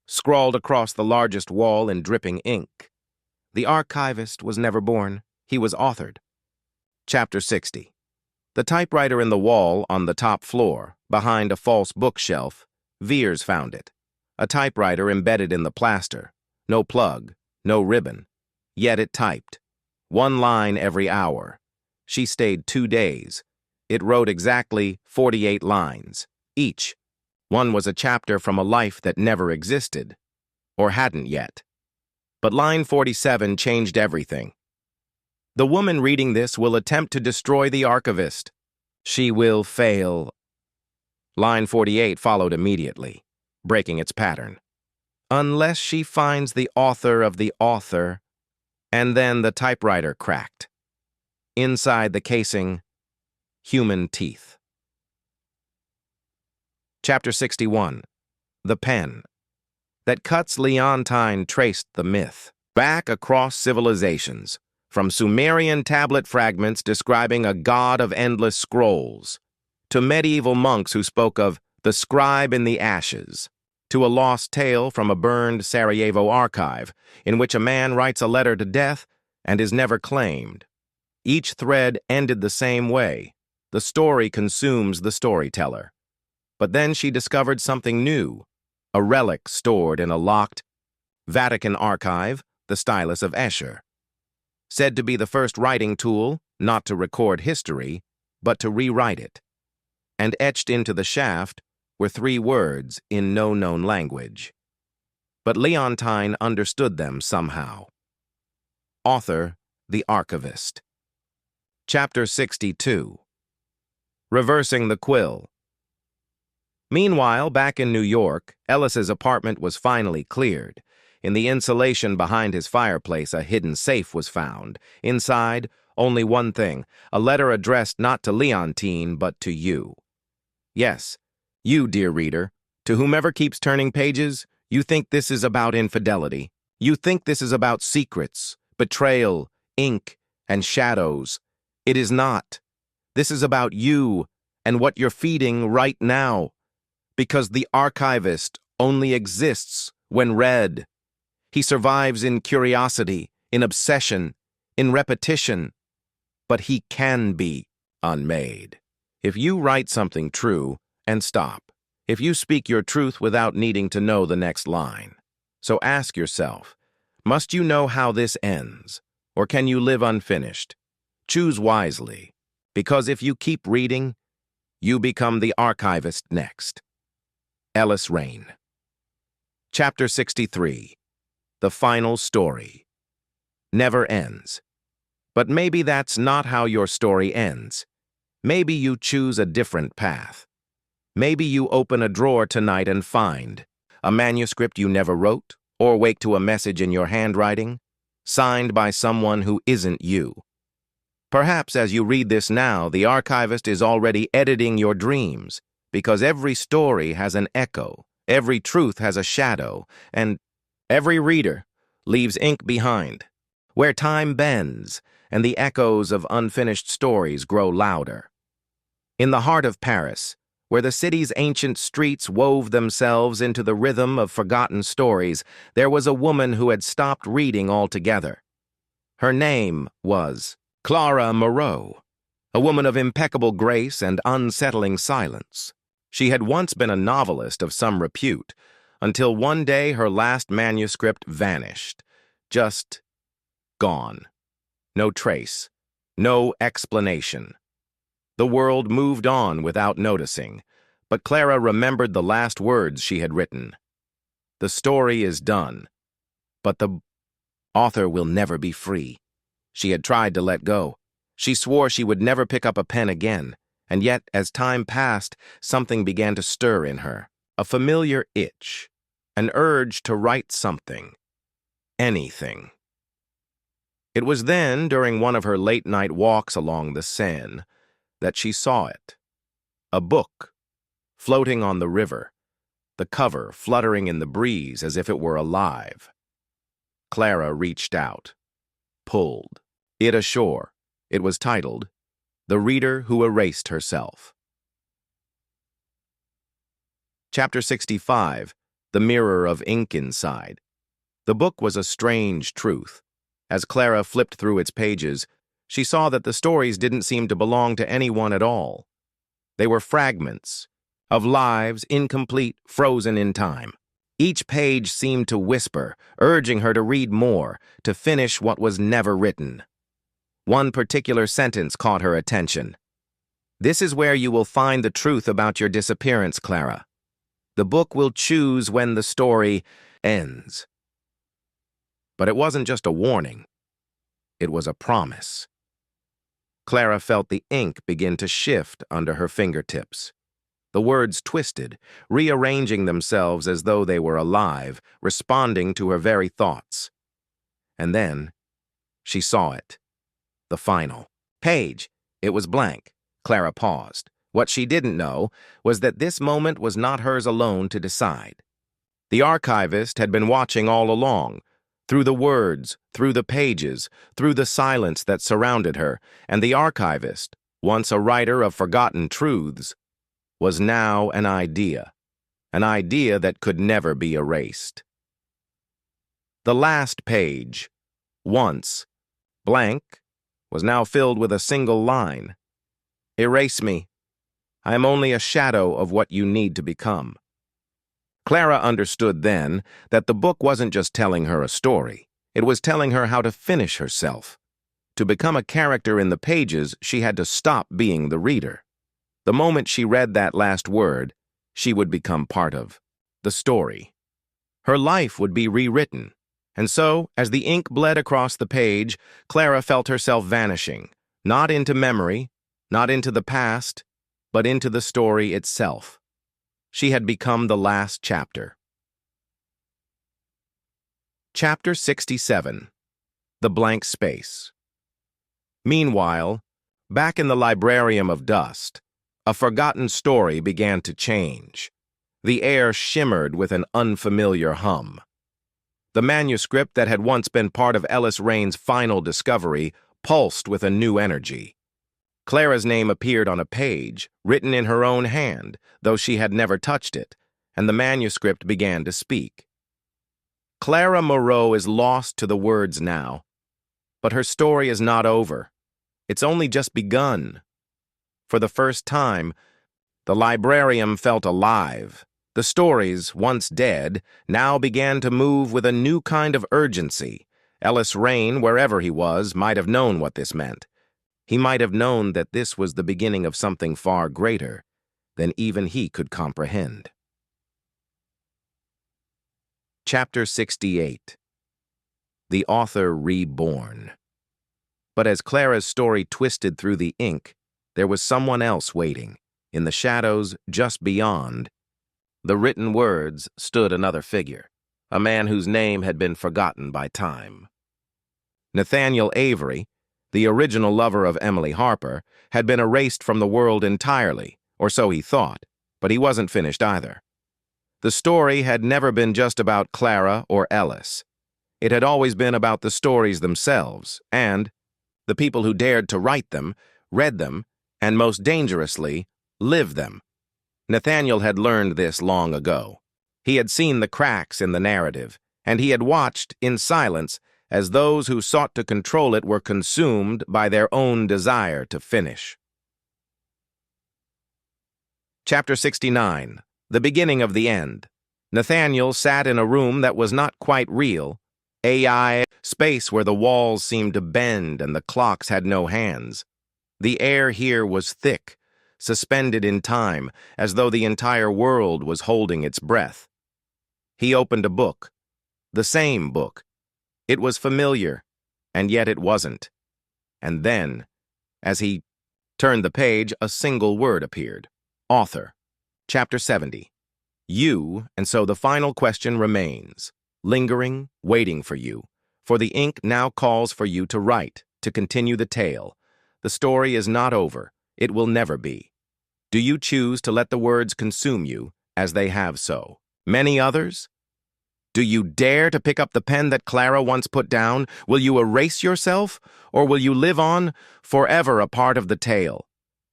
scrawled across the largest wall in dripping ink, "The archivist was never born, he was authored." Chapter 60. The typewriter in the wall on the top floor, behind a false bookshelf, Veers found it. A typewriter embedded in the plaster. No plug, no ribbon. Yet it typed. One line every hour. She stayed 2 days. It wrote exactly 48 lines. Each. One was a chapter from a life that never existed. Or hadn't yet. But line 47 changed everything. "The woman reading this will attempt to destroy the archivist. She will fail." Line 48 followed immediately, breaking its pattern. "Unless she finds the author of the author." And then the typewriter cracked. Inside the casing, human teeth. Chapter 61. The Pen. That Cuts Leontine traced the myth back across civilizations, from Sumerian tablet fragments describing a god of endless scrolls, to medieval monks who spoke of the scribe in the ashes. to a lost tale from a burned Sarajevo archive, in which a man writes a letter to death and is never claimed. Each thread ended the same way. The story consumes the storyteller. But then she discovered something new, a relic stored in a locked Vatican archive, the stylus of Escher. Said to be the first writing tool, not to record history, but to rewrite it. And etched into the shaft were 3 words in no known language. But Leontine understood them somehow. Author, the Archivist. Chapter 62. Reversing the Quill. Meanwhile, back in New York, Ellis's apartment was finally cleared. In the insulation behind his fireplace, a hidden safe was found. Inside, only one thing, a letter addressed not to Leontine, but to you. Yes, you, dear reader, to whomever keeps turning pages, you think this is about infidelity. You think this is about secrets, betrayal, ink, and shadows. It is not. This is about you and what you're feeding right now. Because the archivist only exists when read. He survives in curiosity, in obsession, in repetition. But he can be unmade. If you write something true and stop. If you speak your truth without needing to know the next line. So ask yourself, must you know how this ends? Or can you live unfinished? Choose wisely. Because if you keep reading, you become the archivist next. Ellis Rain. Chapter 63. The Final Story. Never ends. But maybe that's not how your story ends. Maybe you choose a different path. Maybe you open a drawer tonight and find a manuscript you never wrote, or wake to a message in your handwriting, signed by someone who isn't you. Perhaps as you read this now, the archivist is already editing your dreams, because every story has an echo, every truth has a shadow, and every reader leaves ink behind, where time bends and the echoes of unfinished stories grow louder. In the heart of Paris, where the city's ancient streets wove themselves into the rhythm of forgotten stories, there was a woman who had stopped reading altogether. Her name was Clara Moreau, a woman of impeccable grace and unsettling silence. She had once been a novelist of some repute, until one day her last manuscript vanished. Just gone. No trace. No explanation. The world moved on without noticing, but Clara remembered the last words she had written. The story is done, but the author will never be free. She had tried to let go. She swore she would never pick up a pen again, and yet, as time passed, something began to stir in her. A familiar itch, an urge to write something. Anything. It was then, during one of her late-night walks along the Seine, that she saw it. A book, floating on the river, the cover fluttering in the breeze as if it were alive. Clara reached out, pulled it ashore. It was titled, The Reader Who Erased Herself. Chapter 65. The Mirror of Ink Inside. The book was a strange truth. As Clara flipped through its pages, she saw that the stories didn't seem to belong to anyone at all. They were fragments of lives incomplete, frozen in time. Each page seemed to whisper, urging her to read more, to finish what was never written. One particular sentence caught her attention. This is where you will find the truth about your disappearance, Clara. The book will choose when the story ends. But it wasn't just a warning. It was a promise. Clara felt the ink begin to shift under her fingertips. The words twisted, rearranging themselves as though they were alive, responding to her very thoughts. And then she saw it. The final page. It was blank. Clara paused. What she didn't know was that this moment was not hers alone to decide. The archivist had been watching all along, through the words, through the pages, through the silence that surrounded her, and the archivist, once a writer of forgotten truths, was now an idea, an idea that could never be erased. The last page, once blank, was now filled with a single line. Erase me. I am only a shadow of what you need to become. Clara understood then that the book wasn't just telling her a story. It was telling her how to finish herself. To become a character in the pages, she had to stop being the reader. The moment she read that last word, she would become part of the story. Her life would be rewritten. And so, as the ink bled across the page, Clara felt herself vanishing, not into memory, not into the past, but into the story itself. She had become the last chapter. Chapter 67. The Blank Space. Meanwhile, back in the librarium of dust, a forgotten story began to change. The air shimmered with an unfamiliar hum. The manuscript that had once been part of Ellis Rain's final discovery pulsed with a new energy. Clara's name appeared on a page, written in her own hand, though she had never touched it, and the manuscript began to speak. Clara Moreau is lost to the words now, but her story is not over. It's only just begun. For the first time, the librarium felt alive. The stories, once dead, now began to move with a new kind of urgency. Ellis Rain, wherever he was, might have known what this meant. He might have known that this was the beginning of something far greater than even he could comprehend. Chapter 68. The Author Reborn. But as Clara's story twisted through the ink, there was someone else waiting. In the shadows just beyond the written words stood another figure, a man whose name had been forgotten by time. Nathaniel Avery, the original lover of Emily Harper, had been erased from the world entirely, or so he thought, but he wasn't finished either. The story had never been just about Clara or Ellis. It had always been about the stories themselves, and the people who dared to write them, read them, and most dangerously, lived them. Nathaniel had learned this long ago. He had seen the cracks in the narrative, and he had watched, in silence, as those who sought to control it were consumed by their own desire to finish. Chapter 69. The Beginning of the End. Nathaniel sat in a room that was not quite real, AI space where the walls seemed to bend and the clocks had no hands. The air here was thick, suspended in time, as though the entire world was holding its breath. He opened a book. The same book. It was familiar, and yet it wasn't. And then, as he turned the page, a single word appeared. Author. Chapter 70. You, and so the final question remains, lingering, waiting for you, for the ink now calls for you to write, to continue the tale. The story is not over. It will never be. Do you choose to let the words consume you, as they have so? Many others? Do you dare to pick up the pen that Clara once put down? Will you erase yourself, or will you live on, forever a part of the tale?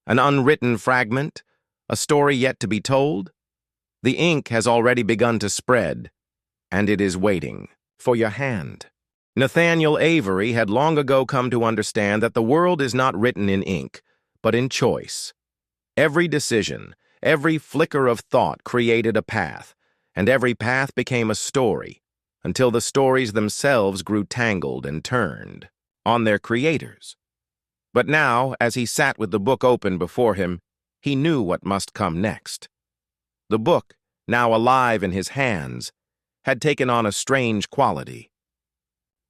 An unwritten fragment? A story yet to be told? The ink has already begun to spread, and it is waiting for your hand. Nathaniel Avery had long ago come to understand that the world is not written in ink, but in choice. Every decision, every flicker of thought created a path, and every path became a story, until the stories themselves grew tangled and turned on their creators. But now, as he sat with the book open before him, he knew what must come next. The book, now alive in his hands, had taken on a strange quality.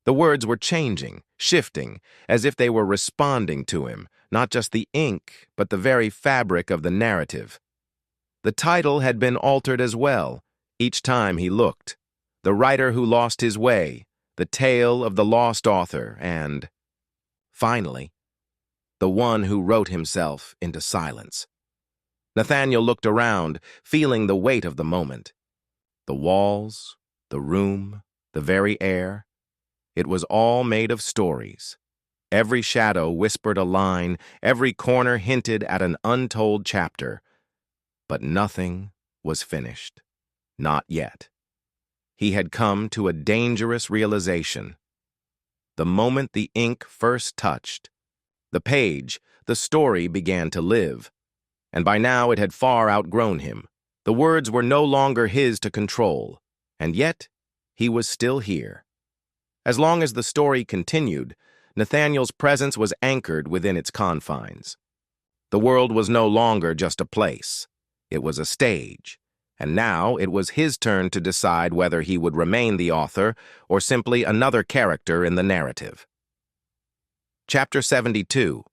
The words were changing, shifting, as if they were responding to him, not just the ink, but the very fabric of the narrative. The title had been altered as well, each time he looked. The Writer Who Lost His Way, The Tale of the Lost Author, and, finally, The One Who Wrote Himself into Silence. Nathaniel looked around, feeling the weight of the moment. The walls, the room, the very air. It was all made of stories. Every shadow whispered a line, every corner hinted at an untold chapter. But nothing was finished. Not yet. He had come to a dangerous realization. The moment the ink first touched, the page, the story began to live, and by now it had far outgrown him. The words were no longer his to control, and yet he was still here. As long as the story continued, Nathaniel's presence was anchored within its confines. The world was no longer just a place. It was a stage, and now it was his turn to decide whether he would remain the author or simply another character in the narrative. Chapter 72.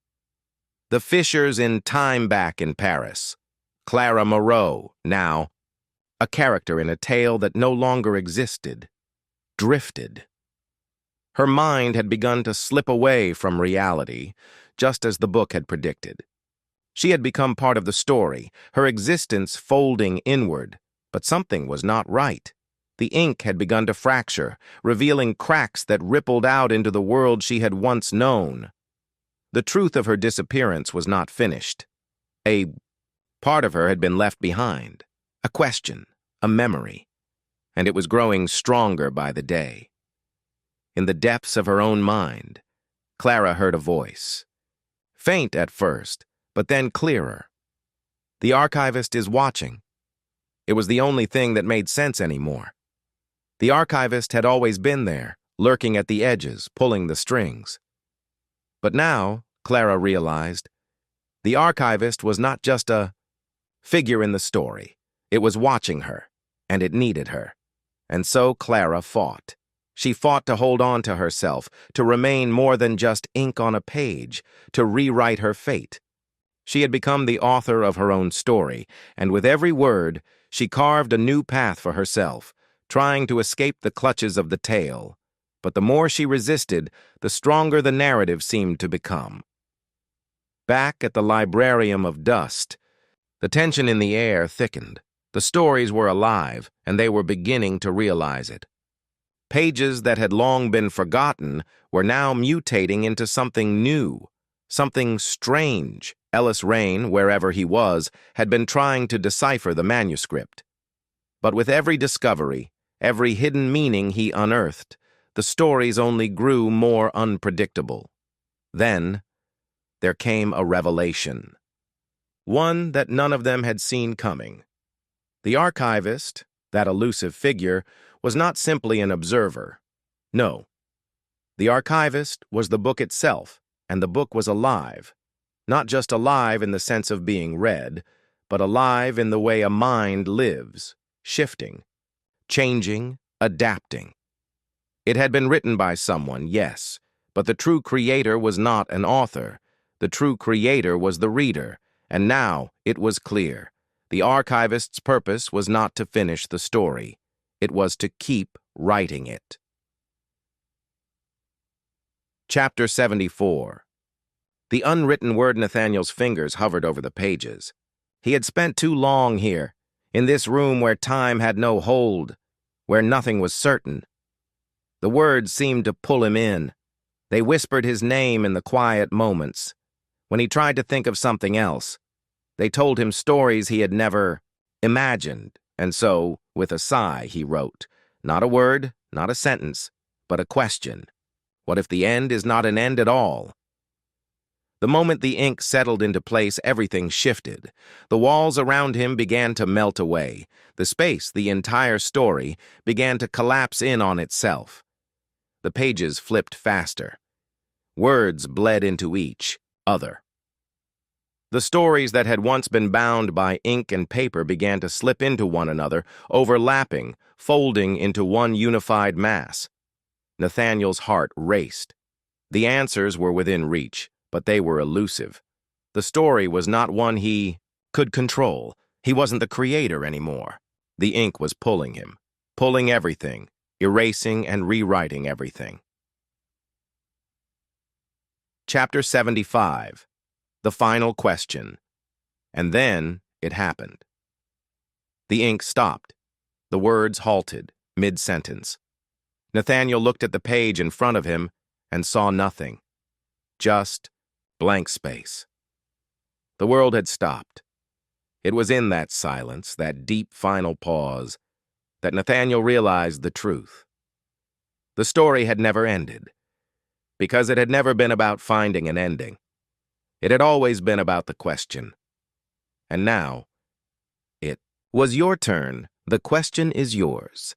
The Fishers in Time Back in Paris. Clara Moreau, now a character in a tale that no longer existed, drifted. Her mind had begun to slip away from reality, just as the book had predicted. She had become part of the story, her existence folding inward, but something was not right. The ink had begun to fracture, revealing cracks that rippled out into the world she had once known. The truth of her disappearance was not finished. A part of her had been left behind, a question, a memory, and it was growing stronger by the day. In the depths of her own mind, Clara heard a voice. Faint at first, but then clearer. The archivist is watching. It was the only thing that made sense anymore. The archivist had always been there, lurking at the edges, pulling the strings. But now, Clara realized, the archivist was not just a figure in the story. It was watching her, and it needed her. And so Clara fought. She fought to hold on to herself, to remain more than just ink on a page, to rewrite her fate. She had become the author of her own story, and with every word, she carved a new path for herself, trying to escape the clutches of the tale. But the more she resisted, the stronger the narrative seemed to become. Back at the Librarium of Dust, the tension in the air thickened. The stories were alive, and they were beginning to realize it. Pages that had long been forgotten were now mutating into something new, something strange. Ellis Rain, wherever he was, had been trying to decipher the manuscript. But with every discovery, every hidden meaning he unearthed, the stories only grew more unpredictable. Then, there came a revelation. One that none of them had seen coming. The archivist, that elusive figure, was not simply an observer. No. The archivist was the book itself, and the book was alive. Not just alive in the sense of being read, but alive in the way a mind lives, shifting, changing, adapting. It had been written by someone, yes, but the true creator was not an author. The true creator was the reader, and now it was clear. The archivist's purpose was not to finish the story. It was to keep writing it. Chapter 74. The unwritten word Nathaniel's fingers hovered over the pages. He had spent too long here, in this room where time had no hold, where nothing was certain. The words seemed to pull him in. They whispered his name in the quiet moments. When he tried to think of something else, they told him stories he had never imagined, and so, with a sigh, he wrote, not a word, not a sentence, but a question. What if the end is not an end at all? The moment the ink settled into place, everything shifted. The walls around him began to melt away. The space, the entire story, began to collapse in on itself. The pages flipped faster. Words bled into each other. The stories that had once been bound by ink and paper began to slip into one another, overlapping, folding into one unified mass. Nathaniel's heart raced. The answers were within reach, but they were elusive. The story was not one he could control. He wasn't the creator anymore. The ink was pulling him, pulling everything, erasing and rewriting everything. Chapter 75. The final question. And then it happened. The ink stopped. The words halted, mid-sentence. Nathaniel looked at the page in front of him and saw nothing. Just blank space. The world had stopped. It was in that silence, that deep final pause, that Nathaniel realized the truth. The story had never ended, because it had never been about finding an ending. It had always been about the question. And now, it was your turn. The question is yours.